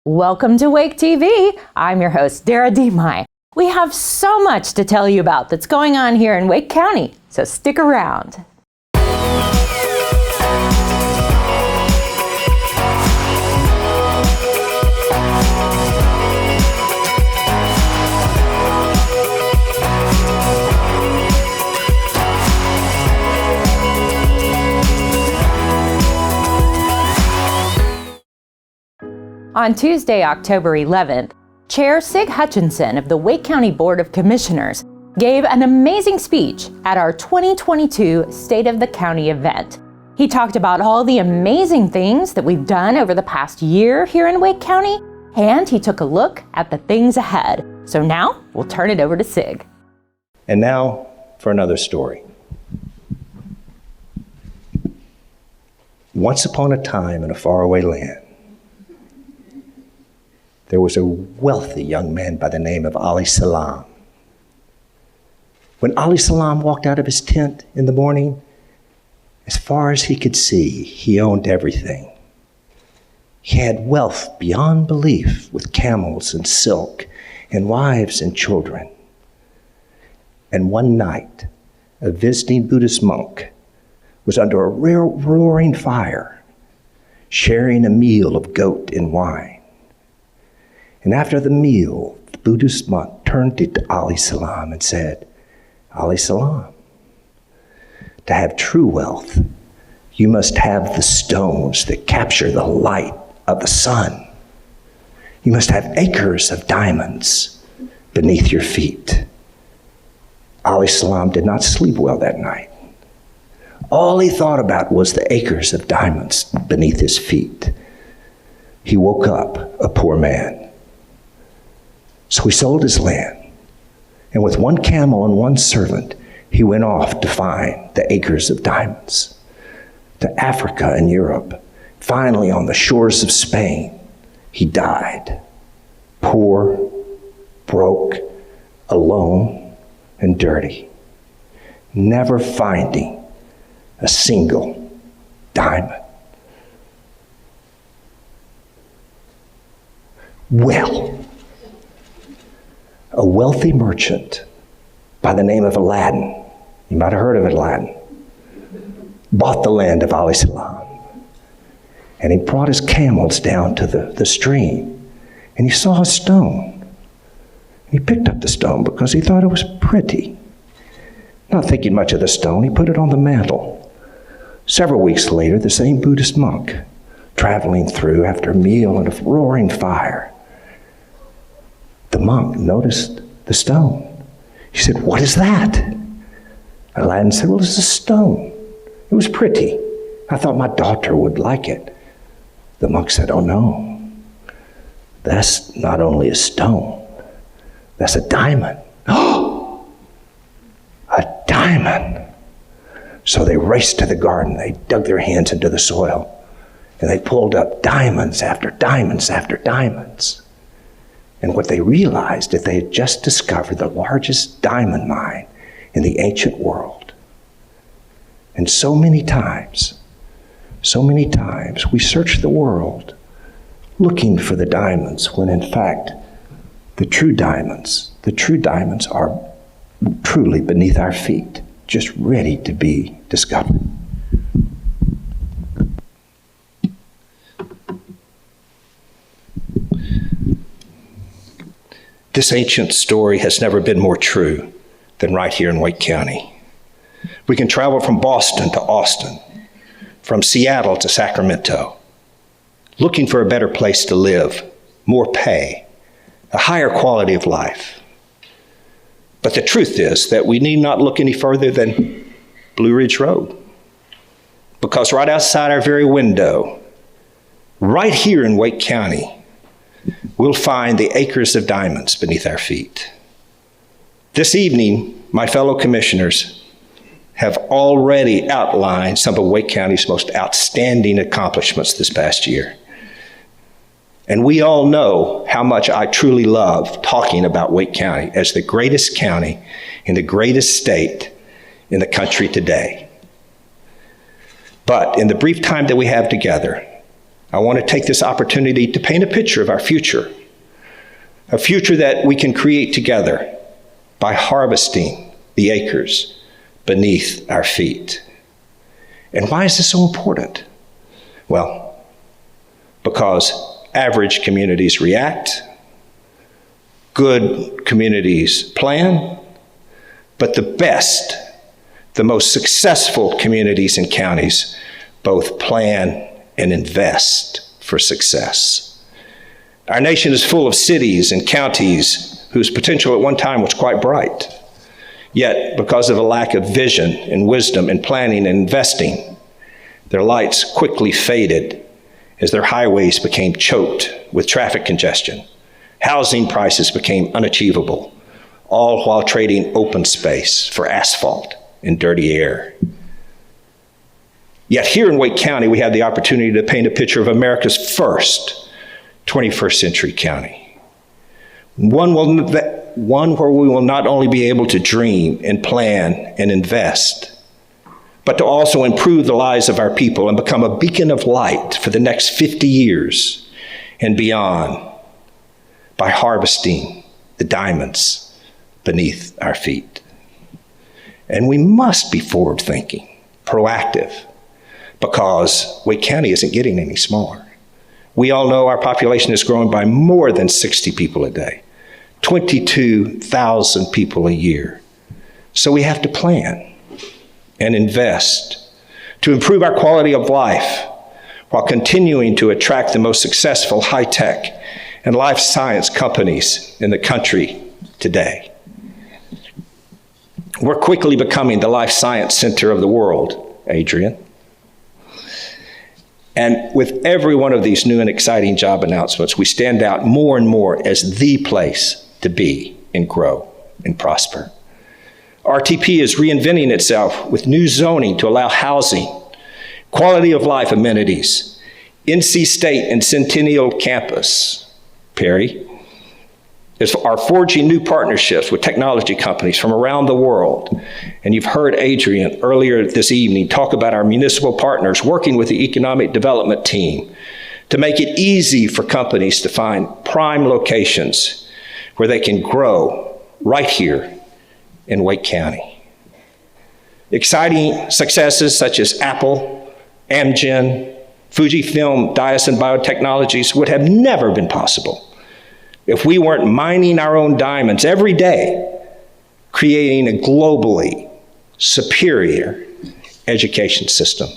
Welcome to WakeTV. I'm your host, Dara Demai. We have so much to tell you about that's going on here in Wake County, so stick around. On Tuesday, October 11th, Chair Sig Hutchinson of the Wake County Board of Commissioners gave an amazing speech at our 2022 State of the County event. He talked about all the amazing things that we've done over the past year here in Wake County, and he took a look at the things ahead. So now we'll turn it over to Sig. And now for another story. Once upon a time in a faraway land, there was a wealthy young man by the name of Ali Salam. When Ali Salam walked out of his tent in the morning, as far as he could see, he owned everything. He had wealth beyond belief, with camels and silk and wives and children. And one night, a visiting Buddhist monk was under a roaring fire, sharing a meal of goat and wine. And after the meal, the Buddhist monk turned to Ali Salam and said, Ali Salam, to have true wealth, you must have the stones that capture the light of the sun. You must have acres of diamonds beneath your feet. Ali Salam did not sleep well that night. All he thought about was the acres of diamonds beneath his feet. He woke up a poor man. So he sold his land, and with one camel and one servant, he went off to find the acres of diamonds. To Africa and Europe, finally on the shores of Spain, he died. Poor, broke, alone, and dirty, never finding a single diamond. Well, a wealthy merchant by the name of Aladdin, you might have heard of Aladdin, bought the land of Ali Salam. And he brought his camels down to the stream, and he saw a stone. He picked up the stone because he thought it was pretty. Not thinking much of the stone, he put it on the mantle. Several weeks later, the same Buddhist monk, traveling through after a meal and a roaring fire, the monk noticed the stone. He said, "What is that?" Aladdin said, "Well, it's a stone. It was pretty. I thought my daughter would like it." The monk said, "Oh no, that's not only a stone, that's a diamond." Oh, a diamond. So they raced to the garden. They dug their hands into the soil, and they pulled up diamonds after diamonds after diamonds. And what they realized is they had just discovered the largest diamond mine in the ancient world. And so many times, we search the world looking for the diamonds, when in fact, the true diamonds are truly beneath our feet, just ready to be discovered. This ancient story has never been more true than right here in Wake County. We can travel from Boston to Austin, from Seattle to Sacramento, looking for a better place to live, more pay, a higher quality of life. But the truth is that we need not look any further than Blue Ridge Road, because right outside our very window, right here in Wake County, we'll find the acres of diamonds beneath our feet. This evening, my fellow commissioners have already outlined some of Wake County's most outstanding accomplishments this past year. And we all know how much I truly love talking about Wake County as the greatest county in the greatest state in the country today. But in the brief time that we have together, I want to take this opportunity to paint a picture of our future, a future that we can create together by harvesting the acres beneath our feet. And why is this so important? Well, because average communities react, good communities plan, but the best, the most successful communities and counties both plan and invest for success. Our nation is full of cities and counties whose potential at one time was quite bright. Yet, because of a lack of vision and wisdom in planning and investing, their lights quickly faded as their highways became choked with traffic congestion. Housing prices became unachievable, all while trading open space for asphalt and dirty air. Yet here in Wake County, we had the opportunity to paint a picture of America's first 21st century county. One where we will not only be able to dream and plan and invest, but to also improve the lives of our people and become a beacon of light for the next 50 years and beyond by harvesting the diamonds beneath our feet. And we must be forward-thinking, proactive, because Wake County isn't getting any smaller. We all know our population is growing by more than 60 people a day, 22,000 people a year. So we have to plan and invest to improve our quality of life while continuing to attract the most successful high-tech and life science companies in the country today. We're quickly becoming the life science center of the world, Adrian. And with every one of these new and exciting job announcements, we stand out more and more as the place to be and grow and prosper. RTP is reinventing itself with new zoning to allow housing, quality of life amenities, NC State and Centennial Campus, Perry, are forging new partnerships with technology companies from around the world. And you've heard Adrian earlier this evening talk about our municipal partners working with the economic development team to make it easy for companies to find prime locations where they can grow right here in Wake County. Exciting successes such as Apple, Amgen, Fujifilm, Diason Biotechnologies would have never been possible if we weren't mining our own diamonds every day, creating a globally superior education system.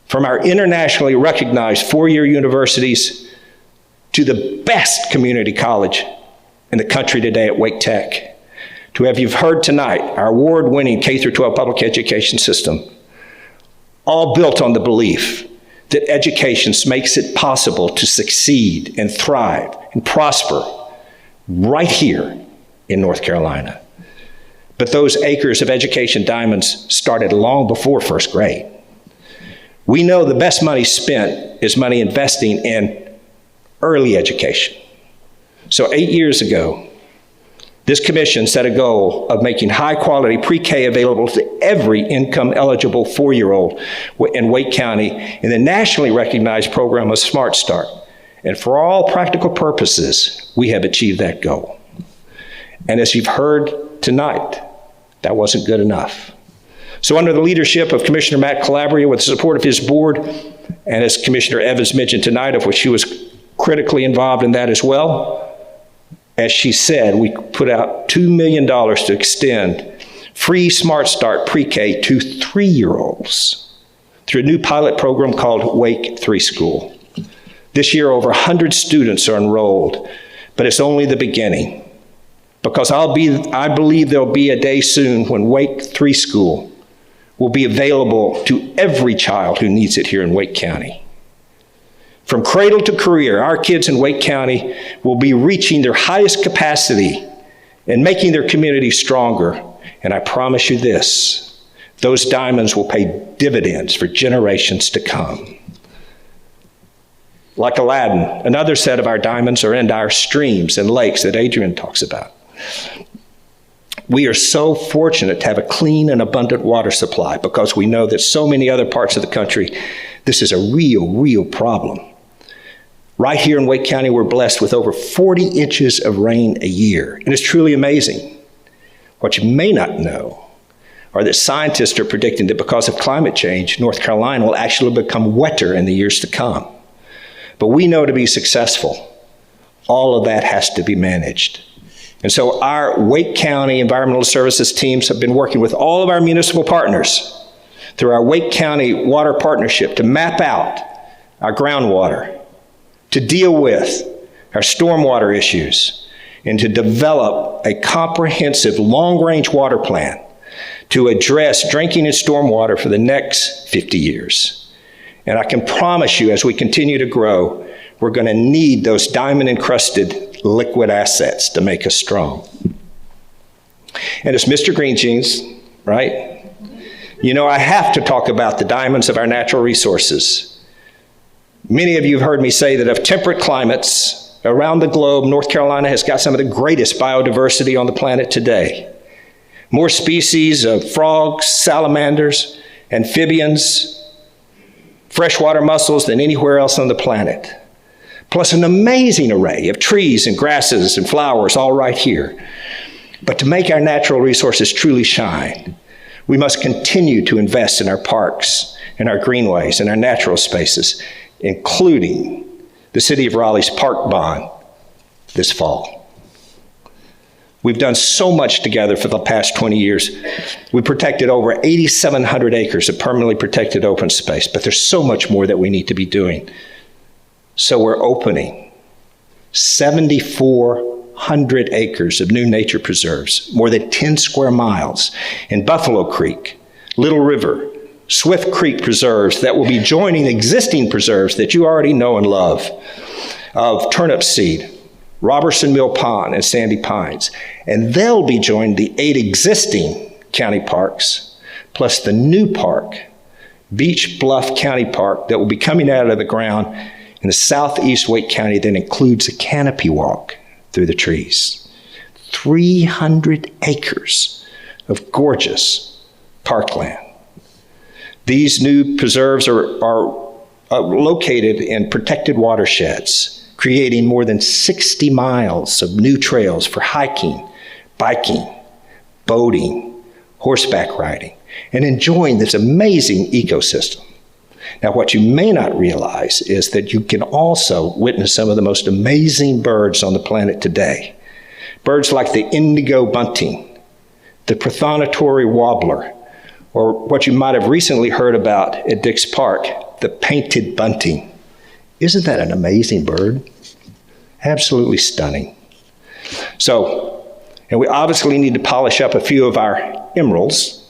From our internationally recognized four-year universities to the best community college in the country today at Wake Tech, to have you've heard tonight, our award-winning K-12 public education system, all built on the belief that education makes it possible to succeed and thrive and prosper right here in North Carolina. But those acres of education diamonds started long before first grade. We know the best money spent is money investing in early education. So 8 years ago, this commission set a goal of making high-quality pre-K available to every income-eligible four-year-old in Wake County in the nationally recognized program of Smart Start. And for all practical purposes, we have achieved that goal. And as you've heard tonight, that wasn't good enough. So under the leadership of Commissioner Matt Calabria, with the support of his board, and as Commissioner Evans mentioned tonight, of which she was critically involved in that as well, as she said, we put out $2 million to extend free Smart Start pre-K to 3-year-olds through a new pilot program called Wake 3 School. This year, over 100 students are enrolled, but it's only the beginning. Because I believe there'll be a day soon when Wake 3 School will be available to every child who needs it here in Wake County. From cradle to career, our kids in Wake County will be reaching their highest capacity and making their community stronger. And I promise you this, those diamonds will pay dividends for generations to come. Like Aladdin, another set of our diamonds are in our streams and lakes that Adrian talks about. We are so fortunate to have a clean and abundant water supply because we know that so many other parts of the country This is a real problem. Right here in Wake County, we're blessed with over 40 inches of rain a year, and it's truly amazing. What you may not know are that scientists are predicting that because of climate change, North Carolina will actually become wetter in the years to come. But we know to be successful, all of that has to be managed. And so our Wake County Environmental Services teams have been working with all of our municipal partners through our Wake County Water Partnership to map out our groundwater, to deal with our stormwater issues, and to develop a comprehensive long-range water plan to address drinking and stormwater for the next 50 years. And I can promise you, as we continue to grow, we're going to need those diamond-encrusted liquid assets to make us strong. And it's Mr. Green Jeans, right? You know, I have to talk about the diamonds of our natural resources. Many of you have heard me say that of temperate climates around the globe, North Carolina has got some of the greatest biodiversity on the planet today. More species of frogs, salamanders, amphibians, freshwater mussels than anywhere else on the planet. Plus an amazing array of trees and grasses and flowers all right here. But to make our natural resources truly shine, we must continue to invest in our parks and our greenways and our natural spaces, including the City of Raleigh's park bond this fall. We've done so much together for the past 20 years. We protected over 8,700 acres of permanently protected open space, but there's so much more that we need to be doing. So we're opening 7,400 acres of new nature preserves, more than 10 square miles in Buffalo Creek, Little River, Swift Creek preserves that will be joining existing preserves that you already know and love of Turnip Seed, Robertson Mill Pond, and Sandy Pines. And they'll be joined the 8 existing county parks, plus the new park, Beach Bluff County Park, that will be coming out of the ground in the southeast Wake County that includes a canopy walk through the trees. 300 acres of gorgeous parkland. These new preserves are located in protected watersheds, creating more than 60 miles of new trails for hiking, biking, boating, horseback riding, and enjoying this amazing ecosystem. Now, what you may not realize is that you can also witness some of the most amazing birds on the planet today. Birds like the indigo bunting, the prothonotary warbler, or what you might have recently heard about at Dix Park, the painted bunting. Isn't that an amazing bird? Absolutely stunning. So, and we obviously need to polish up a few of our emeralds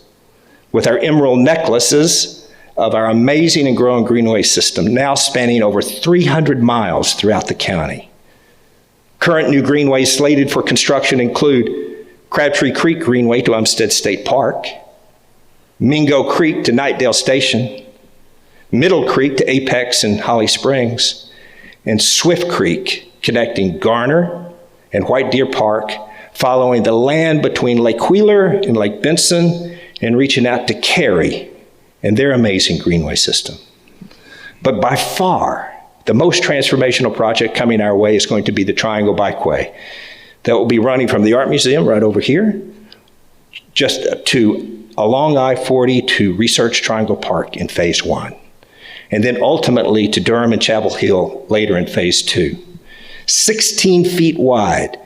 with our emerald necklaces of our amazing and growing Greenway system, now spanning over 300 miles throughout the county. Current new greenways slated for construction include Crabtree Creek Greenway to Umstead State Park, Mingo Creek to Nightdale Station, Middle Creek to Apex and Holly Springs, and Swift Creek connecting Garner and White Deer Park, following the land between Lake Wheeler and Lake Benson and reaching out to Cary and their amazing greenway system. But by far, the most transformational project coming our way is going to be the Triangle Bikeway that will be running from the Art Museum right over here, just to along I-40 to Research Triangle Park in Phase 1, and then ultimately to Durham and Chapel Hill later in Phase 2. 16 feet wide,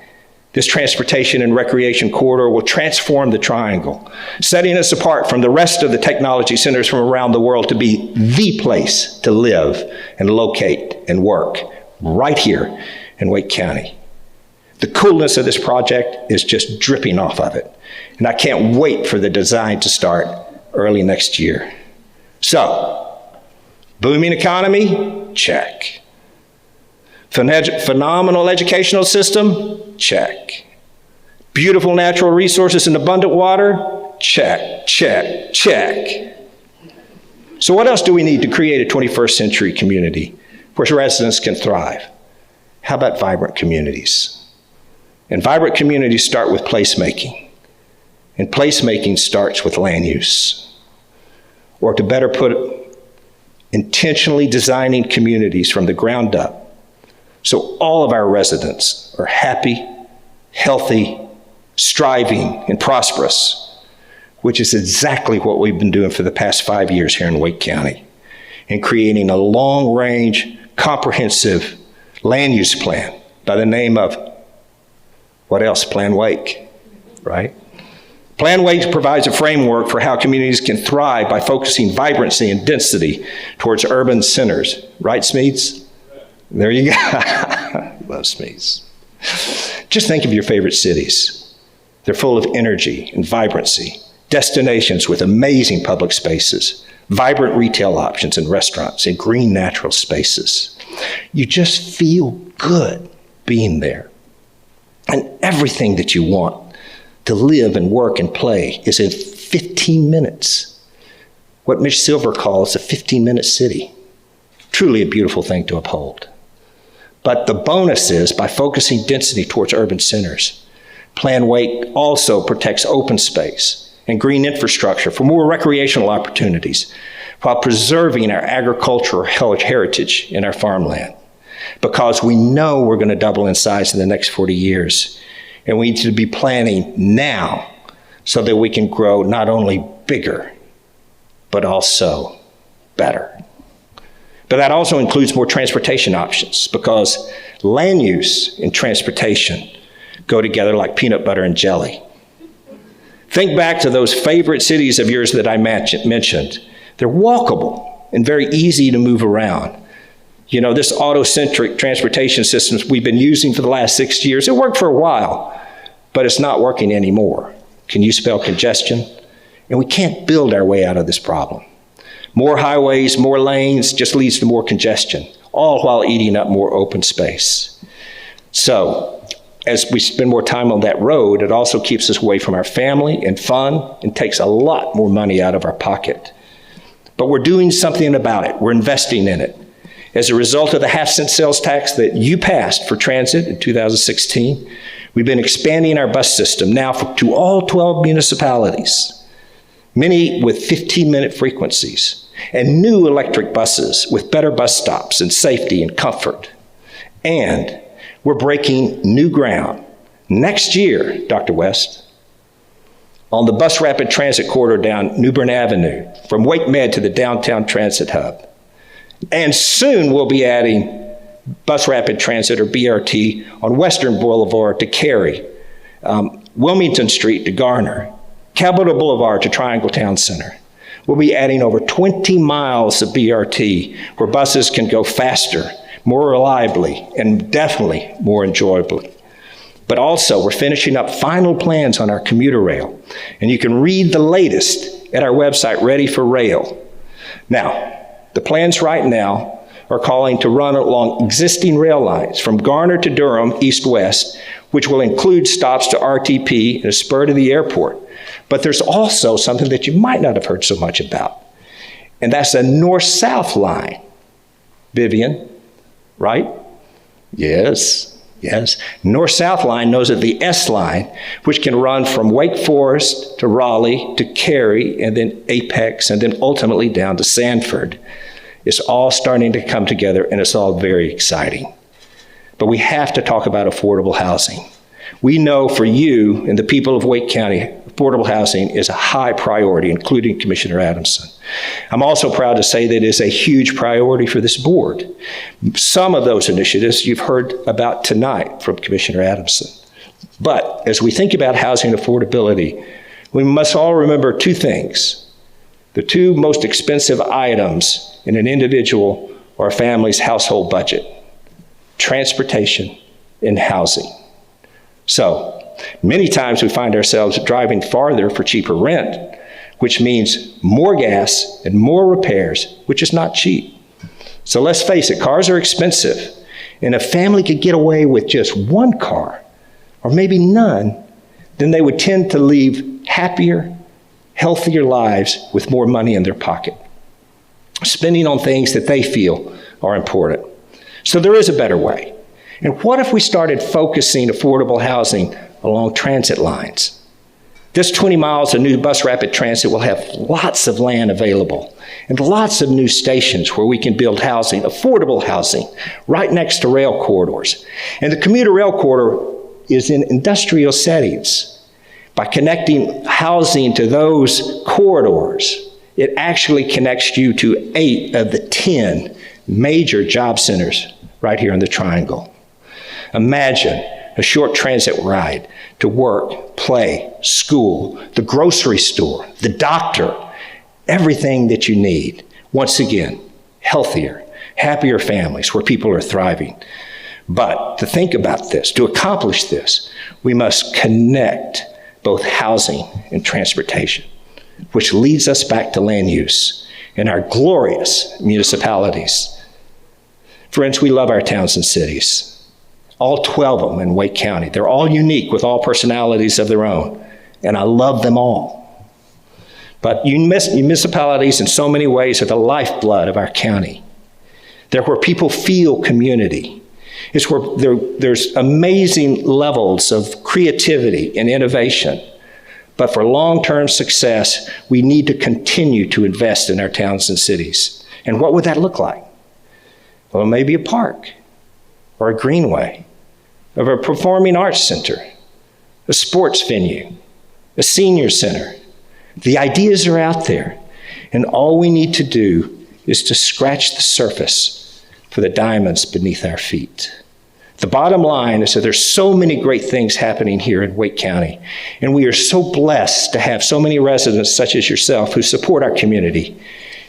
this transportation and recreation corridor will transform the Triangle, setting us apart from the rest of the technology centers from around the world to be the place to live and locate and work right here in Wake County. The coolness of this project is just dripping off of it, and I can't wait for the design to start early next year. So, booming economy? Check. Phenomenal educational system? Check. Beautiful natural resources and abundant water? Check, check, check. So what else do we need to create a 21st century community where residents can thrive? How about vibrant communities? And vibrant communities start with placemaking. And placemaking starts with land use. Or to better put it, intentionally designing communities from the ground up so all of our residents are happy, healthy, striving, and prosperous, which is exactly what we've been doing for the past 5 years here in Wake County, and creating a long-range, comprehensive land use plan by the name of, what else? Plan Wake, right? Plan Wake provides a framework for how communities can thrive by focusing vibrancy and density towards urban centers. Right, Smedes? There you go. Love Smedes. Just think of your favorite cities. They're full of energy and vibrancy, destinations with amazing public spaces, vibrant retail options and restaurants, and green natural spaces. You just feel good being there. And everything that you want to live and work and play is in 15 minutes. What Mitch Silver calls a 15-minute city. Truly a beautiful thing to uphold. But the bonus is, by focusing density towards urban centers, Plan Wake also protects open space and green infrastructure for more recreational opportunities while preserving our agricultural heritage in our farmland. Because we know we're going to double in size in the next 40 years. And we need to be planning now so that we can grow not only bigger, but also better. But that also includes more transportation options, because land use and transportation go together like peanut butter and jelly. Think back to those favorite cities of yours that I mentioned. They're walkable and very easy to move around. You know, this auto-centric transportation systems we've been using for the last 6 years, it worked for a while, but it's not working anymore. Can you spell congestion? And we can't build our way out of this problem. More highways, more lanes just leads to more congestion, all while eating up more open space. So, as we spend more time on that road, it also keeps us away from our family and fun and takes a lot more money out of our pocket. But we're doing something about it. We're investing in it. As a result of the half-cent sales tax that you passed for transit in 2016, we've been expanding our bus system now to all 12 municipalities, many with 15-minute frequencies, and new electric buses with better bus stops and safety and comfort. And we're breaking new ground next year, Dr. West, on the bus rapid transit corridor down New Bern Avenue from Wake Med to the downtown transit hub. And soon we'll be adding bus rapid transit, or BRT, on Western Boulevard to Cary, Wilmington Street to Garner, Capitol Boulevard to Triangle Town Center. We'll be adding over 20 miles of BRT where buses can go faster, more reliably, and definitely more enjoyably. But also, we're finishing up final plans on our commuter rail, and you can read the latest at our website, Ready for Rail. Now, the plans right now are calling to run along existing rail lines from Garner to Durham, east-west, which will include stops to RTP and a spur to the airport. But there's also something that you might not have heard so much about, and that's a north-south line. Vivian, right? Yes. North-south line knows of the S line, which can run from Wake Forest to Raleigh to Cary, and then Apex, and then ultimately down to Sanford. It's all starting to come together, and it's all very exciting. But we have to talk about affordable housing. We know for you and the people of Wake County, affordable housing is a high priority, including Commissioner Adamson. I'm also proud to say that it is a huge priority for this board. Some of those initiatives you've heard about tonight from Commissioner Adamson. But as we think about housing affordability, we must all remember two things. The two most expensive items in an individual or a family's household budget: transportation and housing. So, many times we find ourselves driving farther for cheaper rent, which means more gas and more repairs, which is not cheap. So let's face it, cars are expensive. And if a family could get away with just one car, or maybe none, then they would tend to lead happier, healthier lives with more money in their pocket, spending on things that they feel are important. So there is a better way. And what if we started focusing affordable housing along transit lines? This 20 miles of new bus rapid transit will have lots of land available and lots of new stations where we can build housing, affordable housing, right next to rail corridors. And the commuter rail corridor is in industrial settings. By connecting housing to those corridors, it actually connects you to 8 of the 10 major job centers right here in the Triangle. Imagine a short transit ride to work, play, school, the grocery store, the doctor, everything that you need. Once again, healthier, happier families where people are thriving. But to think about this, to accomplish this, we must connect both housing and transportation, which leads us back to land use in our glorious municipalities. Friends, we love our towns and cities. All 12 of them in Wake County. They're all unique with all personalities of their own, and I love them all. But municipalities in so many ways are the lifeblood of our county. They're where people feel community. It's where there's amazing levels of creativity and innovation. But for long-term success, we need to continue to invest in our towns and cities. And what would that look like? Well, maybe a park, or a greenway, or a performing arts center, a sports venue, a senior center. The ideas are out there, and all we need to do is to scratch the surface for the diamonds beneath our feet. The bottom line is that there's so many great things happening here in Wake County, and we are so blessed to have so many residents such as yourself who support our community,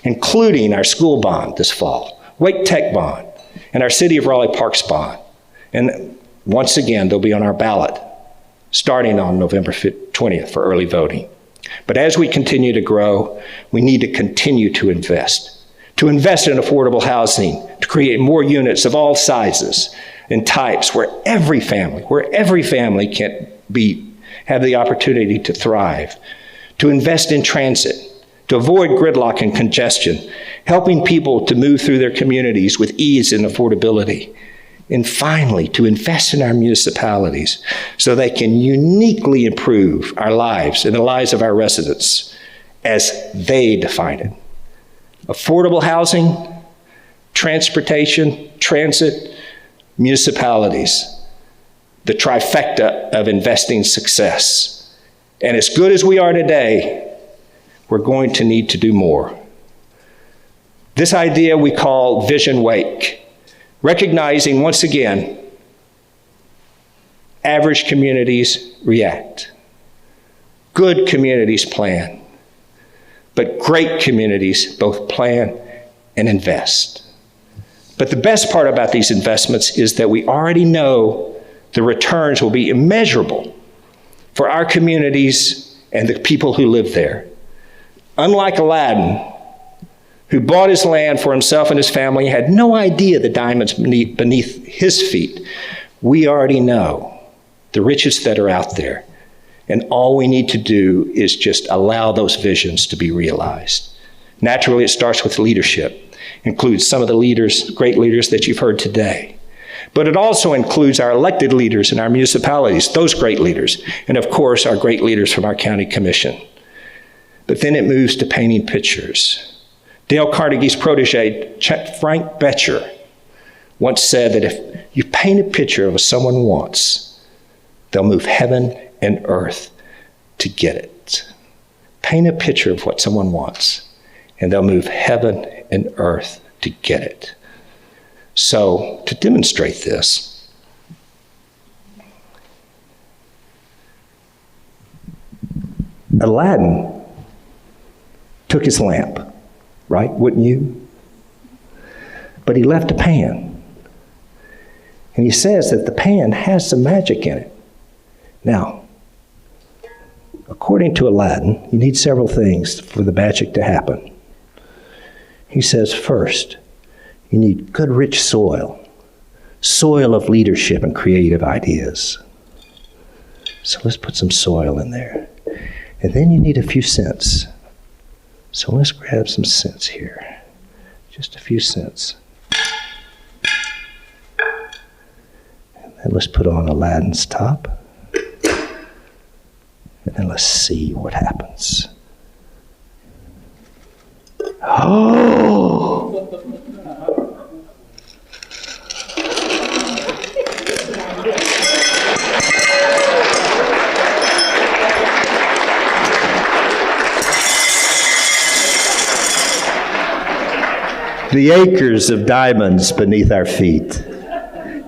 including our school bond this fall, Wake Tech bond, and our City of Raleigh Parks bond. And once again, they'll be on our ballot starting on November 20th for early voting. But as we continue to grow, we need to continue to invest in affordable housing, to create more units of all sizes and types where every family can have the opportunity to thrive, to invest in transit, to avoid gridlock and congestion, helping people to move through their communities with ease and affordability. And finally, to invest in our municipalities so they can uniquely improve our lives and the lives of our residents as they define it. Affordable housing, transportation, transit, municipalities, the trifecta of investing success. And as good as we are today, we're going to need to do more. This idea we call Vision Wake, recognizing once again, average communities react. Good communities plan, but great communities both plan and invest. But the best part about these investments is that we already know the returns will be immeasurable for our communities and the people who live there. Unlike Aladdin, who bought his land for himself and his family, had no idea the diamonds beneath his feet, we already know the riches that are out there. And all we need to do is just allow those visions to be realized. Naturally, it starts with leadership. Includes some of the leaders, great leaders that you've heard today. But it also includes our elected leaders in our municipalities, those great leaders, and of course, our great leaders from our county commission. But then it moves to painting pictures. Dale Carnegie's protege, Frank Betcher, once said that if you paint a picture of what someone wants, they'll move heaven and earth to get it. Paint a picture of what someone wants, and they'll move heaven and earth to get it. So, to demonstrate this, Aladdin took his lamp, right? Wouldn't you? But he left a pan. And he says that the pan has some magic in it. Now, according to Aladdin, you need several things for the magic to happen. He says, first, you need good, rich soil of leadership and creative ideas. So let's put some soil in there. And then you need a few cents. So let's grab some cents here. Just a few cents. And then let's put on Aladdin's top. And and let's see what happens. Oh! The acres of diamonds beneath our feet,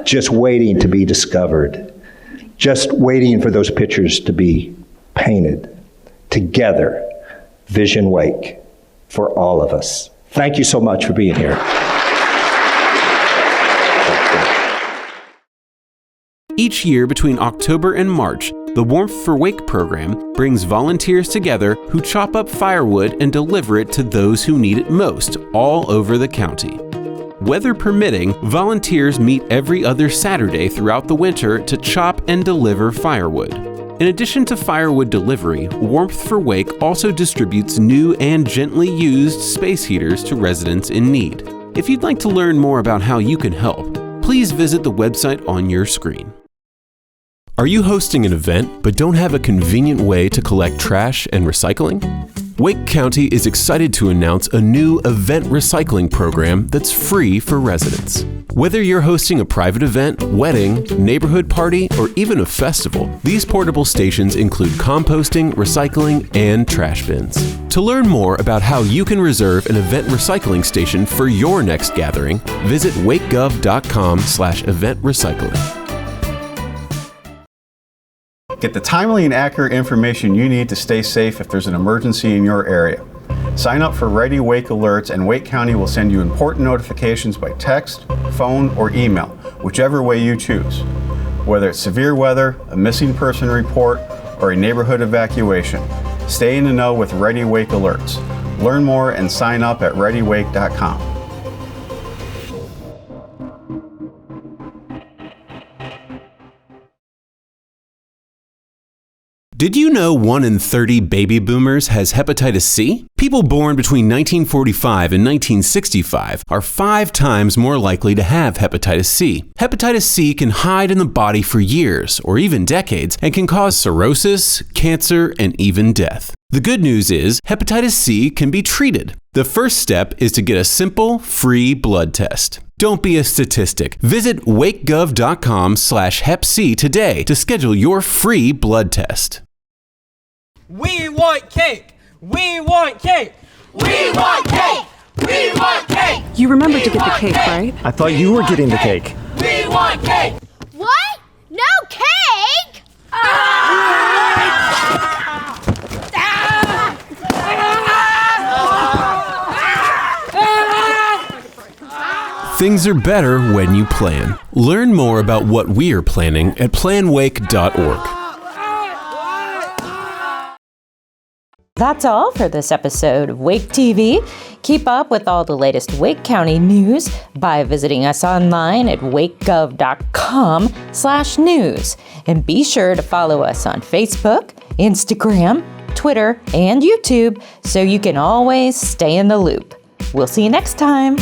just waiting to be discovered, just waiting for those pictures to be painted. Together, Vision Wake for all of us. Thank you so much for being here. Each year between October and March, the Warmth for Wake program brings volunteers together who chop up firewood and deliver it to those who need it most all over the county. Weather permitting, volunteers meet every other Saturday throughout the winter to chop and deliver firewood. In addition to firewood delivery, Warmth for Wake also distributes new and gently used space heaters to residents in need. If you'd like to learn more about how you can help, please visit the website on your screen. Are you hosting an event but don't have a convenient way to collect trash and recycling? Wake County is excited to announce a new event recycling program that's free for residents. Whether you're hosting a private event, wedding, neighborhood party, or even a festival, these portable stations include composting, recycling, and trash bins. To learn more about how you can reserve an event recycling station for your next gathering, visit wakegov.com/event recycling. Get the timely and accurate information you need to stay safe if there's an emergency in your area. Sign up for Ready Wake alerts and Wake County will send you important notifications by text, phone, or email, whichever way you choose. Whether it's severe weather, a missing person report, or a neighborhood evacuation, stay in the know with Ready Wake alerts. Learn more and sign up at readywake.com. Did you know 1 in 30 baby boomers has hepatitis C? People born between 1945 and 1965 are 5 times more likely to have hepatitis C. Hepatitis C can hide in the body for years or even decades and can cause cirrhosis, cancer, and even death. The good news is hepatitis C can be treated. The first step is to get a simple, free blood test. Don't be a statistic. Visit wakegov.com/hepc today to schedule your free blood test. We want cake! We want cake! We want cake! We want cake! You remembered to get the cake, right? I thought you were getting the cake. We want cake! What? No cake? Things are better when you plan. Learn more about what we are planning at planwake.org. That's all for this episode of Wake TV. Keep up with all the latest Wake County news by visiting us online at wakegov.com/news. And be sure to follow us on Facebook, Instagram, Twitter, and YouTube so you can always stay in the loop. We'll see you next time.